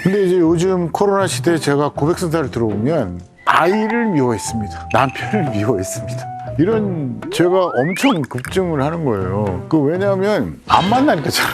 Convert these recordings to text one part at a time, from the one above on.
근데 이제 요즘 코로나 시대에 제가 고백센터를 들어오면 아이를 미워했습니다. 남편을 미워했습니다. 이런 제가 엄청 급증을 하는 거예요. 왜냐하면 안 만나니까 잘.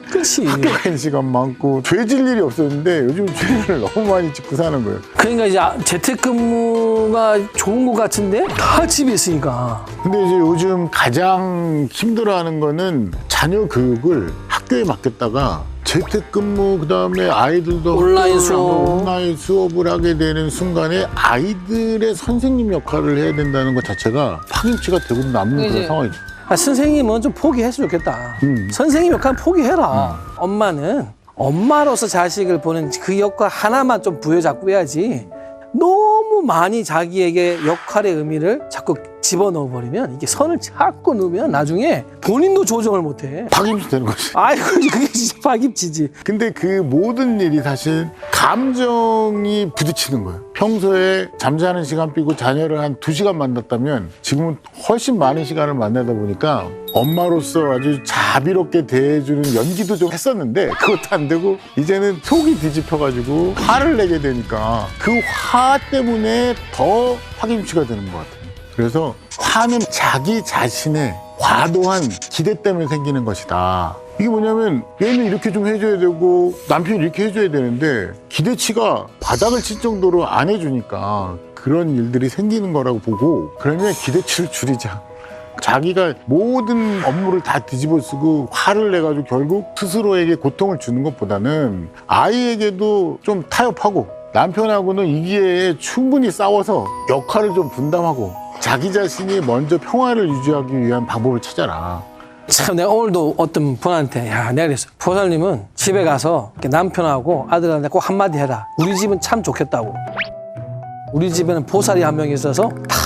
그렇지. 학교 가는 시간 많고 죄 질 일이 없었는데 요즘 죄를 너무 많이 짓고 사는 거예요. 그러니까 이제 재택근무가 좋은 것 같은데 다 집에 있으니까. 근데 이제 요즘 가장 힘들어하는 거는 자녀 교육을 학교에 맡겼다가 재택근무 그다음에 아이들도 온라인 수업. 온라인 수업을 하게 되는 순간에 아이들의 선생님 역할을 해야 된다는 것 자체가 파김치가 되고 남는 그런 상황이죠. 선생님은 좀 포기했으면 좋겠다. 선생님 역할은 포기해라. 엄마는 엄마로서 자식을 보는 그 역할 하나만 좀 부여잡고 해야지. 너무 많이 자기에게 역할의 의미를 자꾸 집어넣어버리면 이게 선을 자꾸 넣으면 나중에 본인도 조정을 못해. 파김치 되는 거지. 아이고 그게 진짜 파김치지. 근데 그 모든 일이 사실 감정이 부딪히는 거예요. 평소에 잠자는 시간 빼고 자녀를 한 2시간 만났다면 지금은 훨씬 많은 시간을 만나다 보니까 엄마로서 아주 자비롭게 대해주는 연기도 좀 했었는데 그것도 안 되고 이제는 속이 뒤집혀가지고 화를 내게 되니까 그 화 때문에 더 파김치가 되는 것 같아요. 그래서 화는 자기 자신의 과도한 기대 때문에 생기는 것이다. 이게 뭐냐면 얘는 이렇게 좀 해줘야 되고 남편이 이렇게 해줘야 되는데 기대치가 바닥을 칠 정도로 안 해주니까 그런 일들이 생기는 거라고 보고 그러면 기대치를 줄이자. 자기가 모든 업무를 다 뒤집어 쓰고 화를 내가지고 결국 스스로에게 고통을 주는 것보다는 아이에게도 좀 타협하고 남편하고는 이 기회에 충분히 싸워서 역할을 좀 분담하고 자기 자신이 먼저 평화를 유지하기 위한 방법을 찾아라. 참 내가 오늘도 어떤 분한테 내가 그랬어. 보살님은 집에 가서 남편하고 아들한테 꼭 한마디 해라. 우리 집은 참 좋겠다고. 우리 집에는 보살이 한 명 있어서 다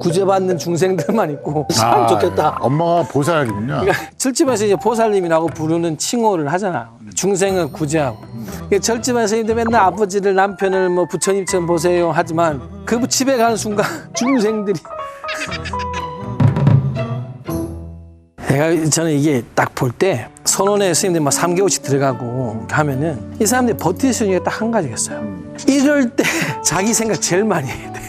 구제받는 중생들만 있고 참 좋겠다. 엄마가 보살이군요. 그러니까 절집에서 이제 보살님이라고 부르는 칭호를 하잖아. 중생은 구제하고. 절집에서 이제 맨날 아버지를 남편을 뭐 부처님처럼 보세요 하지만 그 집에 가는 순간 중생들이 저는 이게 딱 볼 때 선원에 스님들 막 3개월씩 들어가고 하면은 이 사람들이 버틸 수 있는 게 딱 한 가지겠어요. 이럴 때 자기 생각 제일 많이 해야 돼.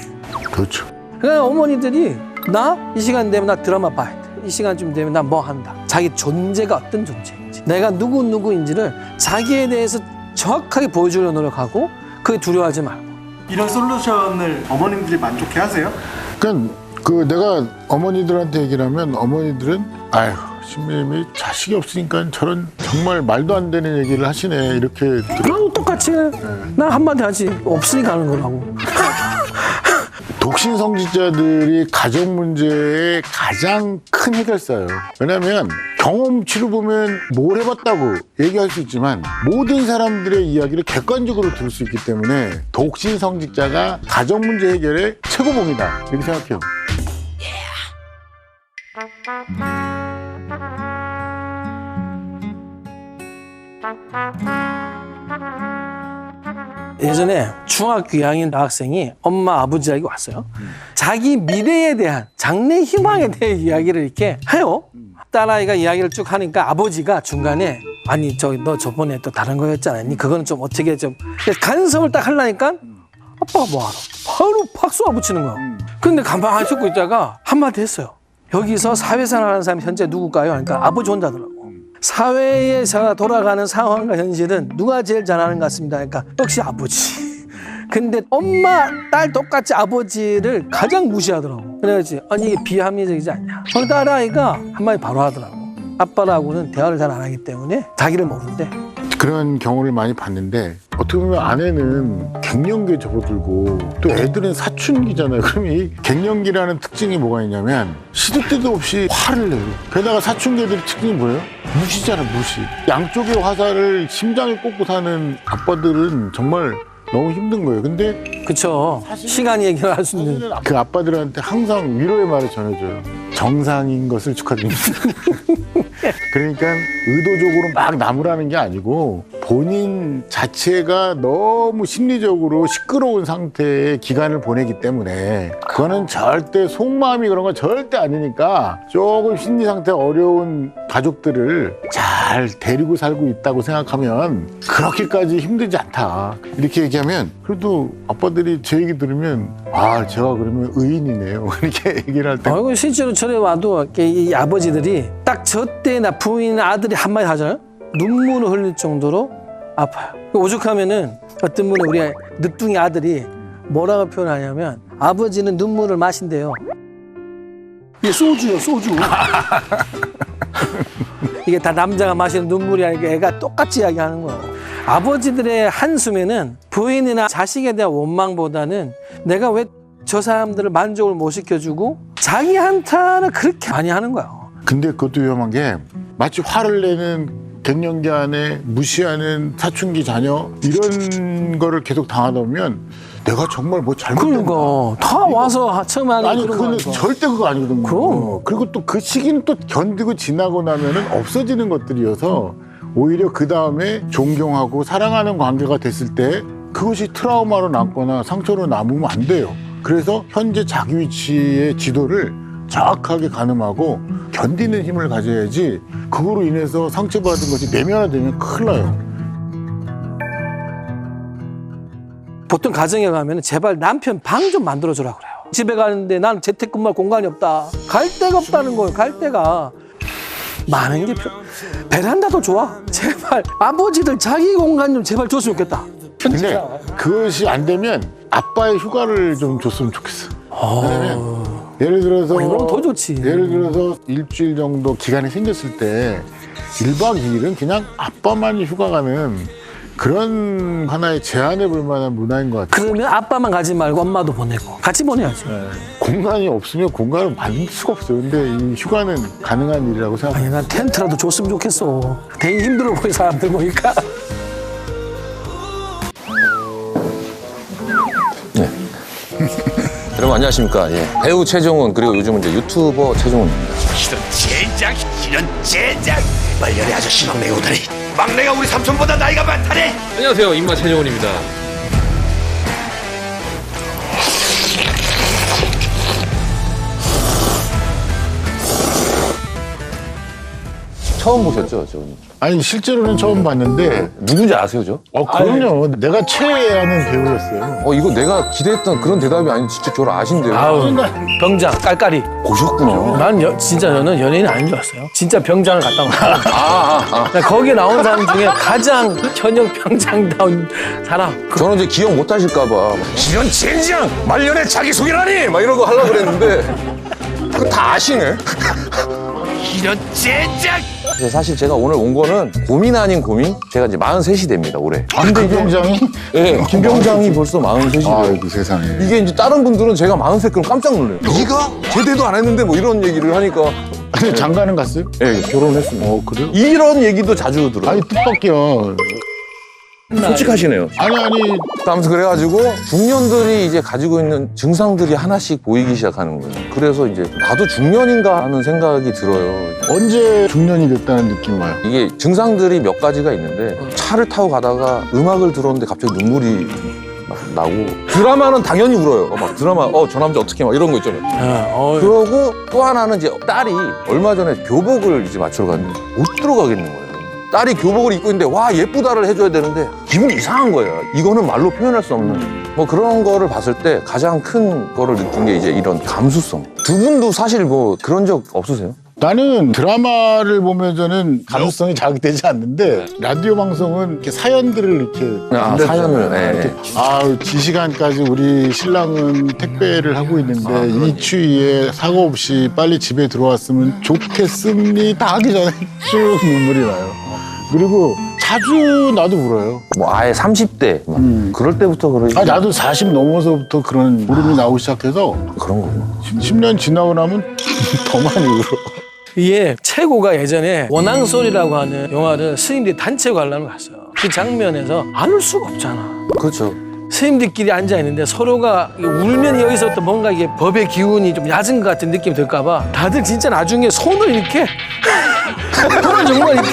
그렇죠. 그러니까 어머니들이 나 이 시간 되면 나 드라마 봐야 돼. 이 시간쯤 되면 나 뭐 한다. 자기 존재가 어떤 존재인지, 내가 누구인지를 자기에 대해서 정확하게 보여주려고 노력하고 그게 두려워하지 말고. 이런 솔루션을 어머님들이 만족해 하세요? 그러니까 내가 어머니들한테 얘기를 하면 어머니들은 아휴 신부님이 자식이 없으니까 저런 정말 말도 안 되는 얘기를 하시네 이렇게 그럼 똑같이 나 한마디 하지. 없으니까 하는 거라고. 독신 성직자들이 가정 문제의 가장 큰 해결사예요. 왜냐하면 경험치로 보면 뭘 해봤다고 얘기할 수 있지만 모든 사람들의 이야기를 객관적으로 들을 수 있기 때문에 독신 성직자가 가정 문제 해결의 최고봉이다 이렇게 생각해요. 예전에 중학교 2학년 학생이 엄마 아버지에게 왔어요. 자기 미래에 대한 장래 희망에 대해 이야기를 이렇게 해요. 딸아이가 이야기를 쭉 하니까 아버지가 중간에 아니 너 저번에 또 다른 거였잖아. 그거는 좀 어떻게 좀 간섭을 딱 하려니까 아빠가 뭐하러 바로 박수가 붙이는 거야. 근데 가만히 듣고 있다가 한마디 했어요. 여기서 사회생활 하는 사람이 현재 누굴까요? 그러니까 아버지 혼자더라고. 사회에서 돌아가는 상황과 현실은 누가 제일 잘하는 것 같습니다. 그러니까 역시 아버지. 근데 엄마, 딸 똑같이 아버지를 가장 무시하더라고. 그래야지 아니 이게 비합리적이지 않냐. 어느 딸아이가 한마디 바로 하더라고. 아빠라고는 대화를 잘 안 하기 때문에 자기를 모른대. 그런 경우를 많이 봤는데 어떻게 보면 아내는 갱년기에 접어들고 또 애들은 사춘기잖아요. 그러면 이 갱년기라는 특징이 뭐가 있냐면 시도 때도 없이 화를 내고 게다가 사춘기 애들의 특징이 뭐예요? 무시잖아 무시. 양쪽의 화살을 심장에 꽂고 사는 아빠들은 정말 너무 힘든 거예요. 근데 그쵸. 시간이 얘기를 할 수 있는. 그 아빠들한테 항상 위로의 말을 전해줘요. 정상인 것을 축하드립니다. 그러니까 의도적으로 막 나무라는 게 아니고 본인 자체가 너무 심리적으로 시끄러운 상태의 기간을 보내기 때문에 그거는 절대 속마음이 그런 건 절대 아니니까 조금 심리 상태 어려운 가족들을 잘 데리고 살고 있다고 생각하면 그렇게까지 힘들지 않다. 이렇게 얘기하면 그래도 아빠들이 제 얘기 들으면 아 제가 그러면 의인이네요. 이렇게 얘기를 할 때 아이고 실제로 전에 와도 이렇게 이 아버지들이 딱 저 때나 부인 아들이 한마디 하잖아요. 눈물을 흘릴 정도로 아파요. 오죽하면은 어떤 분은 우리 늦둥이 아들이 뭐라고 표현하냐면 아버지는 눈물을 마신대요. 이게 소주요, 소주. 이게 다 남자가 마시는 눈물이 아니고 애가 똑같이 이야기하는 거예요. 아버지들의 한숨에는 부인이나 자식에 대한 원망보다는 내가 왜 저 사람들을 만족을 못 시켜주고 자기한테는 그렇게 많이 하는 거예요. 근데 그것도 위험한 게 마치 화를 내는 갱년기 안에 무시하는 사춘기 자녀 이런 거를 계속 당하다 보면 내가 정말 뭐 잘못된 거 그러니까 다 와서 처음에 하는 아니 그런 그거는 거니까. 절대 그거 아니거든요. 그럼. 그리고 또 그 시기는 또 견디고 지나고 나면은 없어지는 것들이어서 오히려 그 다음에 존경하고 사랑하는 관계가 됐을 때 그것이 트라우마로 남거나 상처로 남으면 안 돼요. 그래서 현재 자기 위치의 지도를 정확하게 가늠하고 견디는 힘을 가져야지 그거로 인해서 상처받은 것이 내면화되면 큰일 나요. 보통 가정에 가면 제발 남편 방 좀 만들어주라 그래요. 집에 가는데 난 재택근무할 공간이 없다. 갈 데가 없다는 거예요. 갈 데가. 많은 게 베란다도 좋아. 제발 아버지들 자기 공간 좀 제발 줬으면 좋겠다. 근데 그것이 안 되면 아빠의 휴가를 좀 줬으면 좋겠어. 왜냐면 예를 들어서 그럼 더 좋지. 예를 들어서 일주일 정도 기간이 생겼을 때 1박 2일은 그냥 아빠만이 휴가 가는 그런 하나의 제한해 볼 만한 문화인 것 같아요. 그러면 아빠만 가지 말고 엄마도 보내고 같이 보내야지. 공간이 없으면 공간을 만들 수가 없어요. 근데 이 휴가는 가능한 일이라고 생각해요. 아니 난 텐트라도 줬으면 좋겠어. 되게 힘들어 보이 사람들 보니까. 여러분 안녕하십니까. 예. 배우 최종훈 그리고 요즘은 이제 유튜버 최종훈입니다. 이런 젠장 말년에 아저씨 막내가 오다니 막내가 우리 삼촌보다 나이가 많다네. 안녕하세요. 인마 최정훈입니다. 처음 보셨죠, 저? 아니 실제로는 처음 봤는데 누군지 아세요, 저? 그럼요. 내가 최애하는 배우였어요. 이거 내가 기대했던 그런 대답이 아닌 진짜 저를 아신대요. 아우 병장 깔깔이. 보셨구나. 난 진짜 저는 연예인 아닌 줄 알았어요. 진짜 병장을 갔다 온 거야. 거기에 나온 사람 중에 가장 현역 병장다운 사람. 저는 이제 기억 못 하실까봐 이런 젠장 말년에 자기소개라니 막 이런 거 하려고 그랬는데 그거 다 아시네. 이런 젠장. 그래서 사실 제가 오늘 온 거는 고민 아닌 고민? 제가 이제 43이 됩니다, 올해. 근데 이 병장이? 예, 김병장이 벌써 43이 돼요. 아이고 세상에. 이게 이제 다른 분들은 제가 43 그럼 깜짝 놀래요. 네가 제대도 안 했는데 뭐 이런 얘기를 하니까 근데 장가는 갔어요? 예, 결혼했습니다. 그래요? 이런 얘기도 자주 들어요. 아니 뜻밖이야. 솔직하시네요. 아니 아무튼 그래가지고 중년들이 이제 가지고 있는 증상들이 하나씩 보이기 시작하는 거예요. 그래서 이제 나도 중년인가 하는 생각이 들어요. 언제 중년이 됐다는 느낌 와요? 이게 증상들이 몇 가지가 있는데 차를 타고 가다가 음악을 들었는데 갑자기 눈물이 막 나고 드라마는 당연히 울어요. 막 드라마 저 남자 어떻게 막 이런 거 있잖아요. 그러고 또 하나는 이제 딸이 얼마 전에 교복을 이제 맞추러 갔는데 못 들어가겠는 거예요. 딸이 교복을 입고 있는데 와 예쁘다를 해줘야 되는데 기분이 이상한 거예요. 이거는 말로 표현할 수 없는 뭐 그런 거를 봤을 때 가장 큰 거를 느낀 게 이제 이런 감수성. 두 분도 사실 뭐 그런 적 없으세요? 나는 드라마를 보면서는 감수성이 자극되지 않는데 라디오 방송은 이렇게 사연들을 이렇게 사연을 이렇게 이 시간까지 우리 신랑은 택배를 하고 있는데 이 추위에 사고 없이 빨리 집에 들어왔으면 좋겠습니다 하기 전에 쭉 눈물이 나요. 그리고 자주 나도 울어요. 뭐 아예 30대 막 그럴 때부터 그러지. 나도 40 넘어서부터 그런 울음이 나오기 시작해서 그런 거구나. 10년 지나고 나면 더 많이 울어. 이게 최고가 예전에 원앙소리라고 하는 영화를 스님들이 단체 관람을 갔어요. 그 장면에서 안 울 수가 없잖아. 그렇죠. 스님들끼리 앉아 있는데 서로가 울면 여기서부터 뭔가 이게 법의 기운이 좀 얕은 것 같은 느낌이 들까봐 다들 진짜 나중에 손을 이렇게 손을 정말 이렇게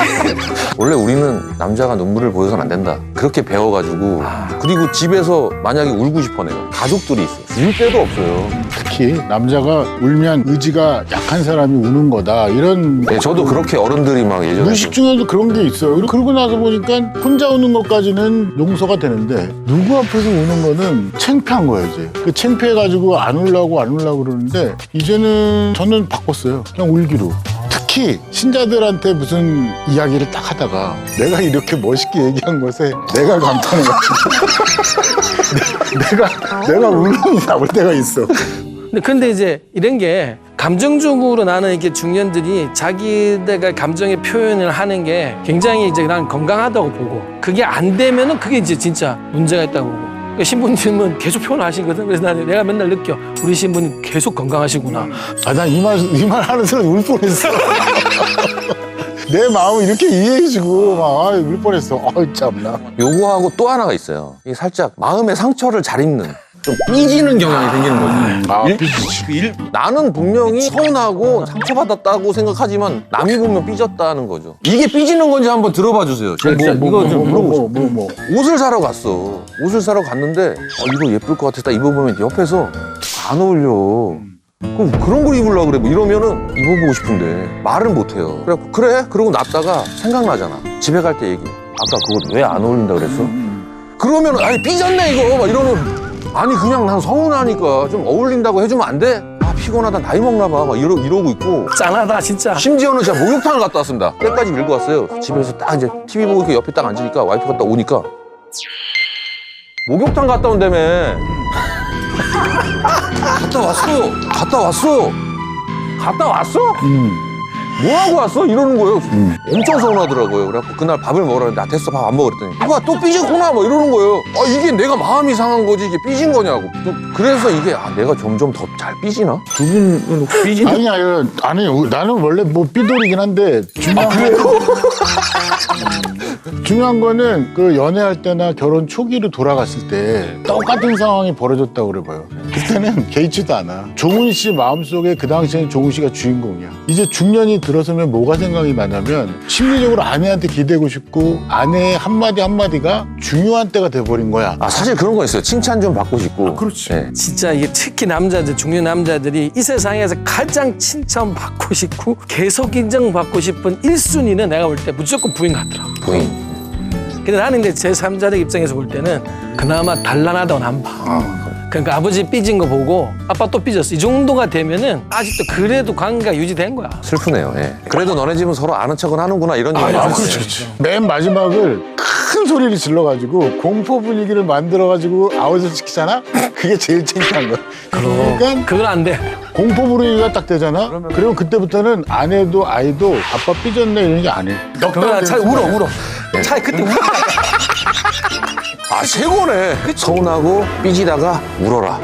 원래 우리는 남자가 눈물을 보여서는 안 된다. 그렇게 배워가지고 그리고 집에서 만약에 울고 싶어 내가 가족들이 있어. 울 데도 없어요. 특히 남자가 울면 의지가 약한 사람이 우는 거다 이런 네, 저도 그렇게 어른들이 막 예전에 무의식 중에도 그런 게 있어요. 그러고 나서 보니까 혼자 우는 것까지는 용서가 되는데 누구 앞에서 우는 거는 창피한 거예요 이제. 그 창피해가지고 안 울라고 그러는데 이제는 저는 바꿨어요. 그냥 울기로. 특히 신자들한테 무슨 이야기를 딱 하다가 내가 이렇게 멋있게 얘기한 것에 내가 감탄을 하지. 내가 울음이 나올 때가 있어. 근데 이제 이런 게 감정적으로 나는 이렇게 중년들이 자기들의 감정의 표현을 하는 게 굉장히 이제 난 건강하다고 보고 그게 안 되면은 그게 이제 진짜 문제가 있다고 보고 그러니까 신부님은 계속 표현을 하시거든. 그래서 내가 맨날 느껴 우리 신부님 계속 건강하시구나. 아, 난 이 말 하는 순간 울 뻔했어. 내 마음을 이렇게 이해해주고 막 울 뻔했어. 참나. 요거하고 또 하나가 있어요. 이게 살짝 마음의 상처를 잘 입는 좀 삐지는 경향이 생기는 거지. 삐지지. 나는 분명히 서운하고 상처받았다고 생각하지만 남이 보면 삐졌다는 거죠. 이게 삐지는 건지 한번 들어봐 주세요. 제가 진짜 이거 좀 물어보고 싶어요. 옷을 사러 갔어. 옷을 사러 갔는데 이거 예쁠 것 같아. 딱 입어보면 옆에서 안 어울려. 그럼 그런 걸 입으려고 그래. 뭐 이러면은 입어보고 싶은데 말을 못 해요. 그래갖고 그래? 그러고 놨다가 생각나잖아. 집에 갈 때 얘기. 아까 그거 왜 안 어울린다 그랬어? 그러면은 아니 삐졌네 이거 막 이러면 아니 그냥 난 서운하니까 좀 어울린다고 해주면 안 돼? 아 피곤하다 나이 먹나 봐 막 이러고 있고 짠하다 진짜. 심지어는 제가 목욕탕을 갔다 왔습니다. 때까지 밀고 왔어요. 집에서 딱 이제 TV 보고 이렇게 옆에 딱 앉으니까 와이프가 딱 오니까 목욕탕 갔다 온다며. 갔다 왔어? 뭐하고 왔어? 이러는 거예요. 엄청 서운하더라고요. 그래갖고 그날 밥을 먹으라 했는데 됐어 밥 안 먹어 그랬더니 누가 또 삐졌구나 뭐 이러는 거예요. 이게 내가 마음이 상한 거지 이게 삐진 거냐고. 그래서 이게 내가 점점 더 잘 삐지나? 두 분은 혹시 삐지나? 아니 나는 원래 뭐 삐돌이긴 한데 중요한 거는 그 연애할 때나 결혼 초기로 돌아갔을 때 똑같은 상황이 벌어졌다고 그래 봐요. 그때는 개의치도 않아. 종훈 씨 마음속에 그 당시에는 종훈 씨가 주인공이야. 이제 중년이 들어서면 뭐가 생각이 나냐면 심리적으로 아내한테 기대고 싶고 아내의 한마디 한마디가 중요한 때가 돼버린 거야. 사실 그런 거 있어요. 칭찬 좀 받고 싶고. 그렇지. 네. 진짜 이게 특히 남자들 중년 남자들이 이 세상에서 가장 칭찬받고 싶고 계속 인정받고 싶은 1순위는 내가 볼 때 무조건 부인 같더라고. 부인. 근데 나는 이제 제3자적 입장에서 볼 때는 그나마 단란하다고 난 봐. 그러니까 아버지 삐진 거 보고 아빠 또 삐졌어. 이 정도가 되면은 아직도 그래도 관계가 유지된 거야. 슬프네요. 예. 그래도 너네 집은 서로 아는 척은 하는구나 이런 얘기. 그렇지. 맨 마지막을 큰 소리를 질러가지고 공포 분위기를 만들어가지고 아웃을 시키잖아? 그게 제일 창피한 거야. 그러니까 그건 안 돼. 공포 분위기가 딱 되잖아? 그리고 그때부터는 아내도 아이도 아빠 삐졌네 이런 게 안 해. 그건 차라리 울어. 차라리 그때 울어. 최고네. 서운하고 삐지다가 울어라.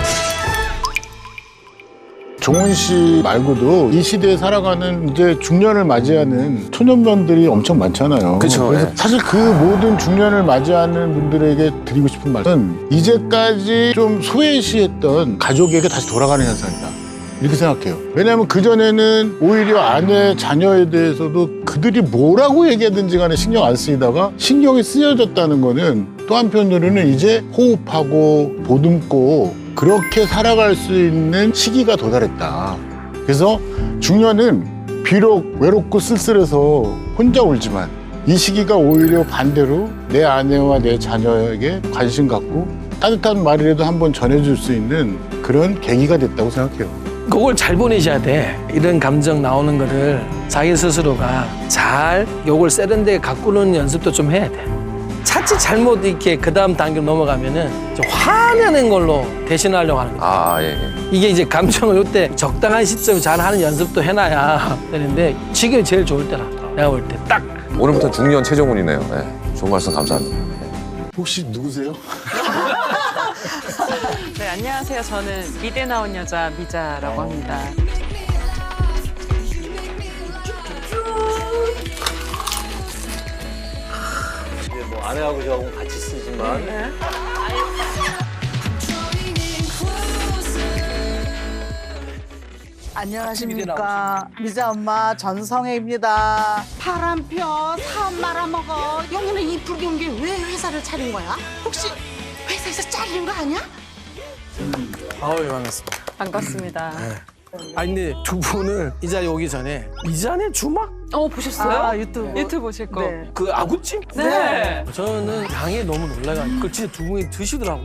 종훈 씨 말고도 이 시대에 살아가는 이제 중년을 맞이하는 초년병들이 엄청 많잖아요. 그쵸, 그래서 예. 사실 그 모든 중년을 맞이하는 분들에게 드리고 싶은 말은 이제까지 좀 소외시했던 가족에게 다시 돌아가는 현상이다. 이렇게 생각해요. 왜냐하면 그전에는 오히려 아내, 자녀에 대해서도 그들이 뭐라고 얘기하든지 간에 신경 안 쓰이다가 신경이 쓰여졌다는 거는 또 한편으로는 이제 호흡하고 보듬고 그렇게 살아갈 수 있는 시기가 도달했다. 그래서 중년은 비록 외롭고 쓸쓸해서 혼자 울지만 이 시기가 오히려 반대로 내 아내와 내 자녀에게 관심 갖고 따뜻한 말이라도 한번 전해줄 수 있는 그런 계기가 됐다고 생각해요. 그걸 잘 보내셔야 돼. 이런 감정 나오는 거를 자기 스스로가 잘 요걸 세련되게 가꾸는 연습도 좀 해야 돼. 차츰 잘못 이렇게 그 다음 단계로 넘어가면은 좀 화내는 걸로 대신하려고 하는 거야. 예. 이게 이제 감정을 요때 적당한 시점에 잘 하는 연습도 해놔야 되는데 지금이 제일 좋을 때라. 내가 볼 때 딱. 오늘부터 중년 최정훈이네요. 예. 좋은 말씀 감사합니다. 혹시 누구세요? 네, 안녕하세요. 저는 미대 나온 여자 미자라고 합니다. 뭐 아내하고 저하고 같이 쓰지만 안녕하십니까. 미자 엄마 전성애입니다. 바람 펴, 사업 말아먹어. 여기는 이 불경기 왜 회사를 차린 거야? 혹시 회사에서 잘린 거 아니야? 아우, 반갑습니다. 반갑습니다. 아 근데 두 분을 이 자리에 오기 전에 미잔의 주막? 보셨어요? 아, 유튜브 보실 거. 네. 그 아구찜? 네. 저는 양에 너무 놀라가지고 그걸 진짜 두 분이 드시더라고요.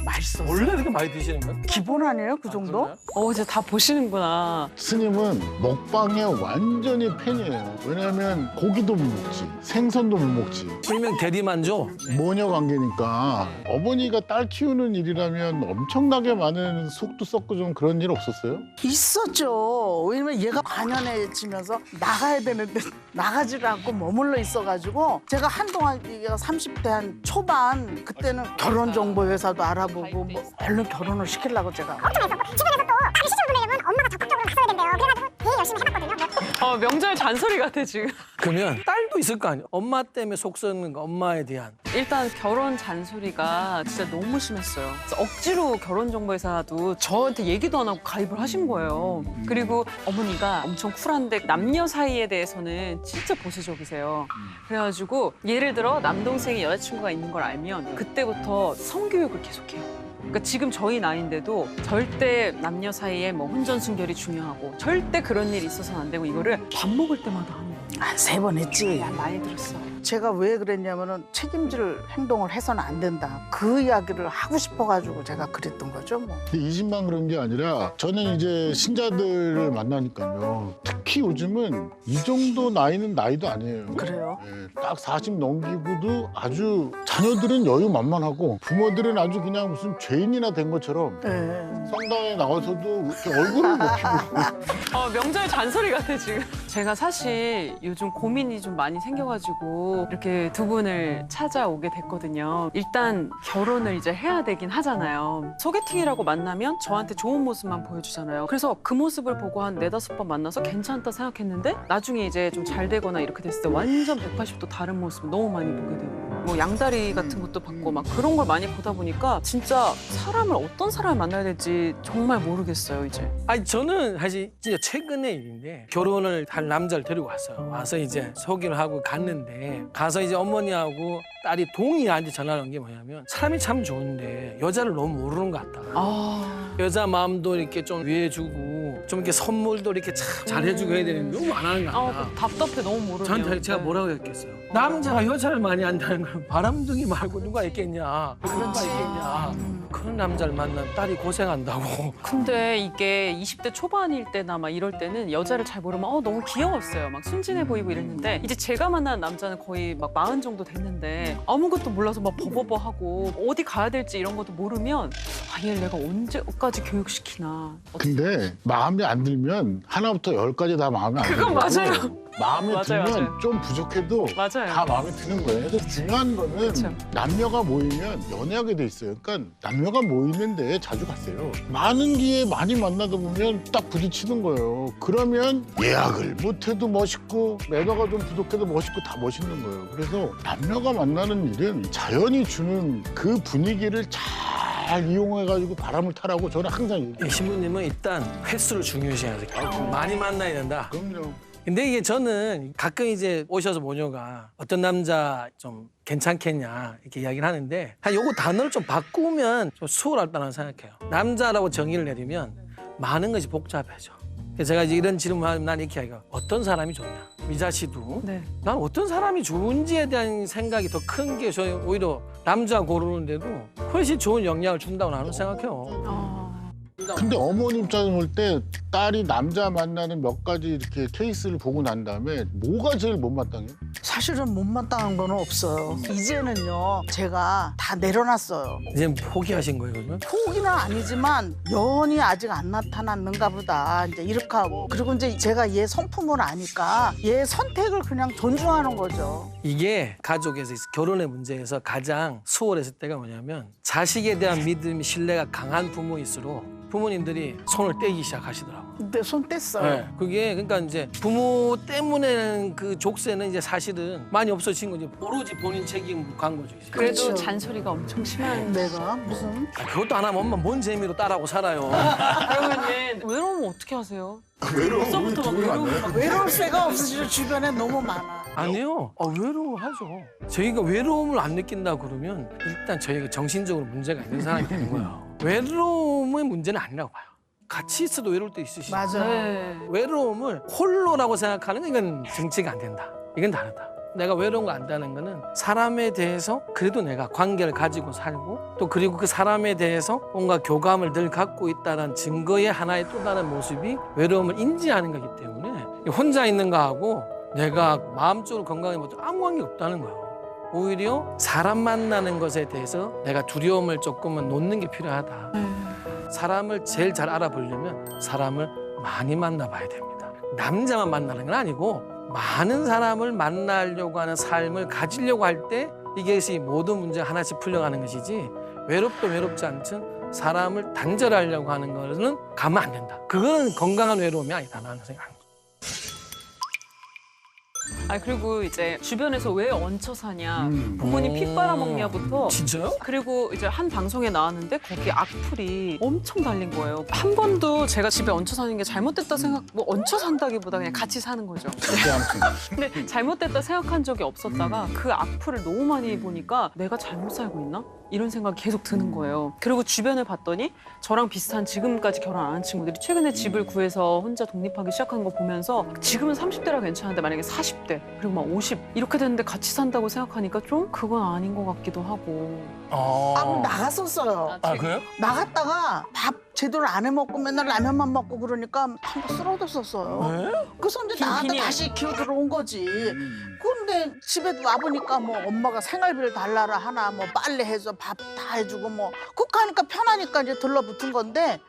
맛있어. 원래 이렇게 많이 드시는 거예요? 기본 아니에요? 그 정도? 그런가요? 이제 다 보시는구나. 스님은 먹방에 완전히 팬이에요. 왜냐하면 고기도 못 먹지, 생선도 못 먹지. 일명 대리만족. 모녀 관계니까 어머니가 딸 키우는 일이라면 엄청나게 많은 속도 썩고 좀 그런 일 없었어요? 있었죠. 왜냐면 얘가 관연해지면서 나가야 되는데 나가지를 않고 머물러 있어가지고 제가 한동안 얘가 30대 한 초반 그때는 결혼정보회사도 알아보고 뭐 얼른 결혼을 시키려고 제가 주변에서 또 빨리 시집을 보내려면 엄마가 적극적으로 나서야 된대요. 그래가지고 되게 열심히 해봤거든요. 명절 잔소리 같아 지금. 그러면 딸도 있을 거 아니에요? 엄마 때문에 속 썩는 거, 엄마에 대한. 일단 결혼 잔소리가 진짜 너무 심했어요. 그래서 억지로 결혼정보회사도 저한테 얘기도 안 하고 가입을 하신 거예요. 그리고 어머니가 엄청 쿨한데 남녀 사이에 대해서는 진짜 보수적이세요. 그래가지고 예를 들어 남동생이 여자친구가 있는 걸 알면 그때부터 성교육을 계속해요. 그러니까 지금 저희 나이인데도 절대 남녀 사이에 뭐 혼전순결이 중요하고 절대 그런 일이 있어서는 안 되고 이거를 밥 먹을 때마다 하는 거예요. 한 3번 했지. 많이 들었어. 제가 왜 그랬냐면은 책임질 행동을 해서는 안 된다. 그 이야기를 하고 싶어가지고 제가 그랬던 거죠. 뭐. 근데 이 집만 그런 게 아니라 저는 이제 신자들을 만나니까요. 특히 요즘은 이 정도 나이는 나이도 아니에요. 그래요? 예, 딱 40 넘기고도 아주 자녀들은 여유 만만하고 부모들은 아주 그냥 무슨 죄인이나 된 것처럼 네. 성당에 나와서도 이렇게 얼굴을 못 피고 명절 잔소리 같아 지금. 제가 사실 요즘 고민이 좀 많이 생겨가지고 이렇게 두 분을 찾아오게 됐거든요. 일단 결혼을 이제 해야 되긴 하잖아요. 소개팅이라고 만나면 저한테 좋은 모습만 보여주잖아요. 그래서 그 모습을 보고 한 4-5번 만나서 괜찮다 생각했는데 나중에 이제 좀 잘 되거나 이렇게 됐을 때 완전 180도 다른 모습을 너무 많이 보게 되고 뭐 양다리 같은 것도 받고 막 그런 걸 많이 보다 보니까 진짜 사람을 어떤 사람을 만나야 될지 정말 모르겠어요 이제. 아니 저는 사실 진짜 최근의 일인데 결혼을 할 남자를 데리고 왔어요. 와서 이제 소개를 하고 갔는데 가서 이제 어머니하고 딸이 동이 나한테 전화를 온 게 뭐냐면 사람이 참 좋은데 여자를 너무 모르는 것 같다. 여자 마음도 이렇게 좀 위해주고 좀 이렇게 선물도 이렇게 참 잘해주고 해야 되는데 너무 안 하는 것 같다. 답답해 너무 모르면. 저한테 제가 뭐라고 했겠어요? 남자가 여자를 많이 한다는 건 바람둥이 말고 누가 있겠냐? 누가 있겠냐? 그런 남자를 만나면 딸이 고생한다고. 근데 이게 20대 초반일 때나 막 이럴 때는 여자를 잘 모르면 너무 귀여웠어요. 막 순진해 보이고 이랬는데 이제 제가 만난 남자는 거의 막 40 정도 됐는데 아무것도 몰라서 막 버버버하고 어디 가야 될지 이런 것도 모르면 얘를 내가 언제까지 교육시키나. 근데 마음에 안 들면 하나부터 10까지 다 마음에 안 들고 그건 맞아요. 마음에 맞아요, 들면 맞아요. 좀 부족해도 맞아요. 다 마음에 드는 거예요. 그래서 중요한 거는 그쵸. 남녀가 모이면 연애하게 돼 있어요. 그러니까 남녀가 모이는데 자주 갔어요. 많은 기회 많이 만나다 보면 딱 부딪히는 거예요. 그러면 예약을 못해도 멋있고 매너가 좀 부족해도 멋있고 다 멋있는 거예요. 그래서 남녀가 만나는 일은 자연이 주는 그 분위기를 잘 이용해가지고 바람을 타라고 저는 항상 얘기해요. 신부님은 일단 횟수를 중요시해야 돼요. 많이 만나야 된다. 그럼요. 근데 이게 저는 가끔 이제 오셔서 모녀가 어떤 남자 좀 괜찮겠냐 이렇게 이야기를 하는데 한 요거 단어를 좀 바꾸면 좀 수월하다고 생각해요. 남자라고 정의를 내리면 많은 것이 복잡해져. 그래서 제가 이제 이런 질문을 하면 난 이렇게 이야기해요. 어떤 사람이 좋냐? 미자 씨도 네. 난 어떤 사람이 좋은지에 대한 생각이 더 큰 게 저는 오히려 남자 고르는데도 훨씬 좋은 영향을 준다고 나는 생각해요. 근데 어머니 입장에 볼 때 딸이 남자 만나는 몇 가지 이렇게 케이스를 보고 난 다음에 뭐가 제일 못마땅해요? 사실은 못마땅한 거는 없어요. 이제는요, 제가 다 내려놨어요. 이제 포기하신 거예요, 그러면? 포기는 아니지만 연이 아직 안 나타났는가 보다. 이제 이렇게 하고. 그리고 이제 제가 얘 성품을 아니까 얘 선택을 그냥 존중하는 거죠. 이게 가족에서 결혼의 문제에서 가장 수월했을 때가 뭐냐면 자식에 대한 믿음이 신뢰가 강한 부모일수록 부모님들이 손을 떼기 시작하시더라고요. 근데 손 뗐어요. 네. 그게 그러니까 이제 부모 때문에 그 족쇄는 이제 사실은 많이 없어진 거지. 오로지 본인 책임 간 거죠. 이제. 그래도 그렇죠. 잔소리가 엄청 심한. 내가 무슨 그것도 안 하면 엄마 뭔 재미로 딸하고 살아요. 그러면은 외로우면 어떻게 하세요? 벌써부터 막 외로움. 외로울 새가 없으시죠. 주변에 너무 많아. 아니요. 외로워하죠. 저희가 외로움을 안 느낀다 그러면 일단 저희가 정신적으로 문제가 있는 사람이 되는 거예요. 외로움의 문제는 아니라고 봐요. 같이 있어도 외로울 때 있으시죠. 맞아. 네. 외로움을 홀로라고 생각하는 건 이건 정치가 안 된다. 이건 다르다. 내가 외로운 거 안다는 거는 사람에 대해서 그래도 내가 관계를 가지고 살고 또 그리고 그 사람에 대해서 뭔가 교감을 늘 갖고 있다는 증거의 하나의 또 다른 모습이 외로움을 인지하는 거기 때문에 혼자 있는 거하고 내가 마음적으로 건강해 보자 아무 관계 없다는 거예요. 오히려 사람 만나는 것에 대해서 내가 두려움을 조금은 놓는 게 필요하다. 사람을 제일 잘 알아보려면 사람을 많이 만나봐야 됩니다. 남자만 만나는 건 아니고 많은 사람을 만나려고 하는 삶을 가지려고 할 때 이것이 모든 문제가 하나씩 풀려가는 것이지 외롭도 외롭지 않든 사람을 단절하려고 하는 거는 가면 안 된다. 그거는 건강한 외로움이 아니다 나는 생각합니다. 그리고 이제 주변에서 왜 얹혀 사냐, 부모님 피 빨아먹냐부터. 진짜요? 그리고 이제 한 방송에 나왔는데 거기 악플이 엄청 달린 거예요. 한 번도 제가 집에 얹혀 사는 게 잘못됐다 생각, 뭐 얹혀 산다기보다 그냥 같이 사는 거죠. 근데 잘못됐다 생각한 적이 없었다가 그 악플을 너무 많이 보니까 내가 잘못 살고 있나? 이런 생각이 계속 드는 거예요. 그리고 주변을 봤더니 저랑 비슷한 지금까지 결혼 안 한 친구들이 최근에 집을 구해서 혼자 독립하기 시작한 거 보면서 지금은 30대라 괜찮은데 만약에 40대 그리고 막 50 이렇게 됐는데 같이 산다고 생각하니까 좀 그건 아닌 것 같기도 하고. 나갔었어요. 그래요? 나갔다가 밥 제대로 안 해 먹고 맨날 라면만 먹고 그러니까 한번 쓰러졌었어요. 그래서 이제 나갔다 빈이야. 다시 기어 들어온 거지. 그런데 집에 와보니까 뭐 엄마가 생활비를 달라라 하나 뭐 빨래 해줘 밥 다 해주고 뭐 그거 하니까 편하니까 이제 들러붙은 건데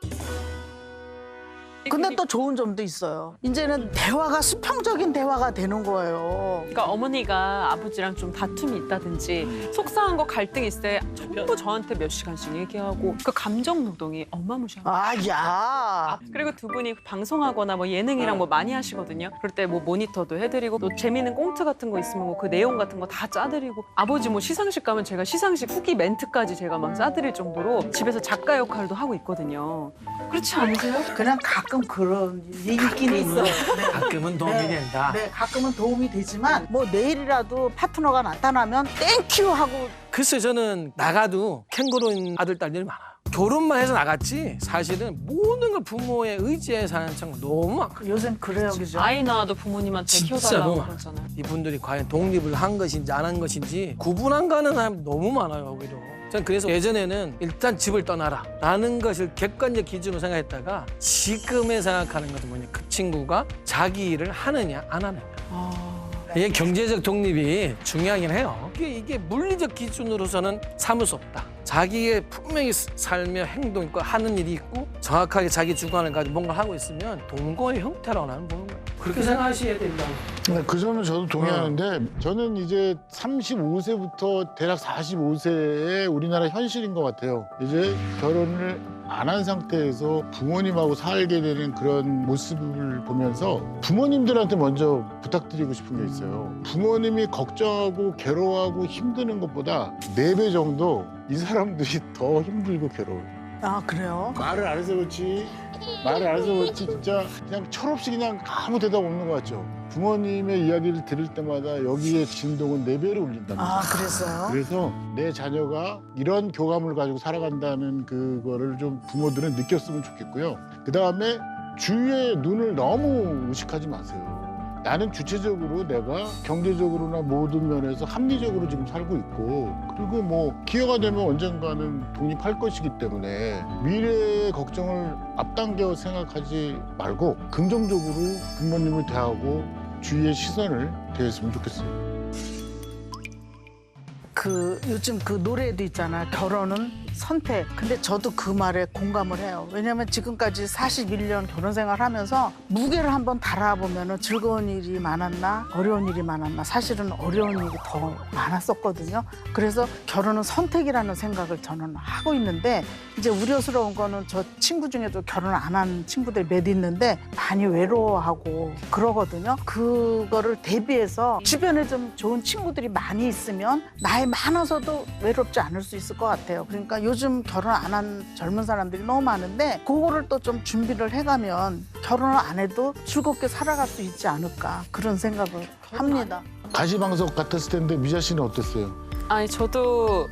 근데 또 좋은 점도 있어요. 이제는 대화가 수평적인 대화가 되는 거예요. 그러니까 어머니가 아버지랑 좀 다툼이 있다든지 속상한 거 갈등이 있을 때 전부 저한테 몇 시간씩 얘기하고 그 감정 노동이 어마무시한 거예요. 야. 그리고 두 분이 방송하거나 뭐 예능이랑 뭐 많이 하시거든요. 그럴 때 뭐 모니터도 해드리고 또 재미있는 꽁트 같은 거 있으면 뭐 그 내용 같은 거 다 짜드리고 아버지 뭐 시상식 가면 제가 시상식 후기 멘트까지 제가 막 짜드릴 정도로 집에서 작가 역할도 하고 있거든요. 그렇지 않으세요? 그냥 가끔 그런 일이 있긴 있어. 네. 가끔은 도움이 된다. 네, 가끔은 도움이 되지만 뭐 내일이라도 파트너가 나타나면 땡큐 하고 글쎄 저는 나가도 캥거루인 아들 딸들이 많아. 결혼만 해서 나갔지 사실은 모든 걸 부모의 의지에 사는 친구 너무 많고 요즘 그래요, 그죠? 아이 낳아도 부모님한테 진짜 키워달라고 너무 그러잖아요. 이분들이 과연 독립을 한 것인지 안 한 것인지 구분 안 가는 사람이 너무 많아요 오히려. 전 그래서 예전에는 일단 집을 떠나라 라는 것을 객관적 기준으로 생각했다가 지금에 생각하는 것은 뭐냐 그 친구가 자기 일을 하느냐 안 하느냐. 이게 경제적 독립이 중요하긴 해요. 이게 물리적 기준으로서는 참을 수 없다. 자기의 분명히 살며 행동 있고 하는 일이 있고 정확하게 자기 주관을 가지고 뭔가 하고 있으면 동거의 형태라고 나는 보는 거예요. 그렇게 생각하셔야 된다고. 네, 그 점은 저도 동의하는데 저는 이제 35세부터 대략 45세의 우리나라 현실인 것 같아요. 이제 결혼을 안 한 상태에서 부모님하고 살게 되는 그런 모습을 보면서 부모님들한테 먼저 부탁드리고 싶은 게 있어요. 부모님이 걱정하고 괴로워하고 힘드는 것보다 4배 정도 이 사람들이 더 힘들고 괴로워요. 아, 그래요? 말을 안 해서 그렇지 진짜 그냥 철없이 그냥 아무 대답 없는 것 같죠. 부모님의 이야기를 들을 때마다 여기에 진동은 4배로 울린답니다. 아, 그랬어요? 그래서 내 자녀가 이런 교감을 가지고 살아간다는 그거를 좀 부모들은 느꼈으면 좋겠고요. 그다음에 주위의 눈을 너무 의식하지 마세요. 나는 주체적으로 내가 경제적으로나 모든 면에서 합리적으로 지금 살고 있고 그리고 뭐 기회가 되면 언젠가는 독립할 것이기 때문에 미래의 걱정을 앞당겨 생각하지 말고 긍정적으로 부모님을 대하고 주위의 시선을 대했으면 좋겠어요. 그 요즘 그 노래도 있잖아. 결혼은 선택. 근데 저도 그 말에 공감을 해요. 왜냐면 지금까지 41년 결혼 생활하면서 무게를 한번 달아보면은 즐거운 일이 많았나 어려운 일이 많았나 사실은 어려운 일이 더 많았었거든요. 그래서 결혼은 선택이라는 생각을 저는 하고 있는데 이제 우려스러운 거는 저 친구 중에도 결혼 안 한 친구들이 몇 있는데 많이 외로워하고 그러거든요. 그거를 대비해서 주변에 좀 좋은 친구들이 많이 있으면 나이 많아서도 외롭지 않을 수 있을 것 같아요. 그러니까 요즘 결혼 안 한 젊은 사람들이 너무 많은데 그거를 또 좀 준비를 해가면 결혼을 안 해도 즐겁게 살아갈 수 있지 않을까 그런 생각을 합니다. 가시방석 같았을 텐데 미자 씨는 어땠어요? 아니 저도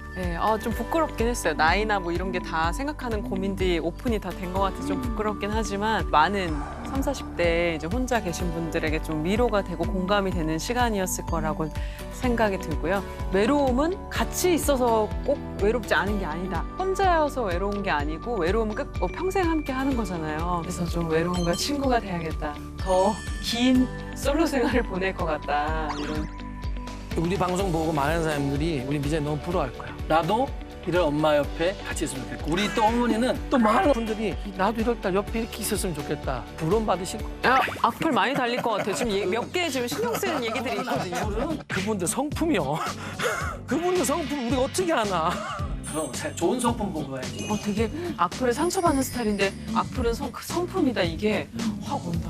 좀 부끄럽긴 했어요. 나이나 뭐 이런 게 다 생각하는 고민들이 오픈이 다 된 것 같아서 좀 부끄럽긴 하지만 많은 30, 40대 이제 혼자 계신 분들에게 좀 위로가 되고 공감이 되는 시간이었을 거라고 생각이 들고요. 외로움은 같이 있어서 꼭 외롭지 않은 게 아니다. 혼자여서 외로운 게 아니고 외로움은 평생 함께 하는 거잖아요. 그래서 좀 외로움과 친구가 돼야겠다. 더 긴 솔로 생활을 보낼 것 같다. 이런. 우리 방송 보고 많은 사람들이 우리 미자 너무 부러워할 거야. 나도 이런 엄마 옆에 같이 있으면 좋겠고 우리 또 어머니는 또 많은 분들이 나도 이럴 때 옆에 이렇게 있었으면 좋겠다. 부러움 받으실 거야. 악플 많이 달릴 것 같아요. 지금 몇 개 지금 신경 쓰는 얘기들이 있거든요. 그분들 성품이요. 그분들 성품 우리가 어떻게 하나. 그럼 좋은 성품 보고 가야지. 되게 악플에 상처받는 스타일인데 악플은 성품이다 이게 확 온다.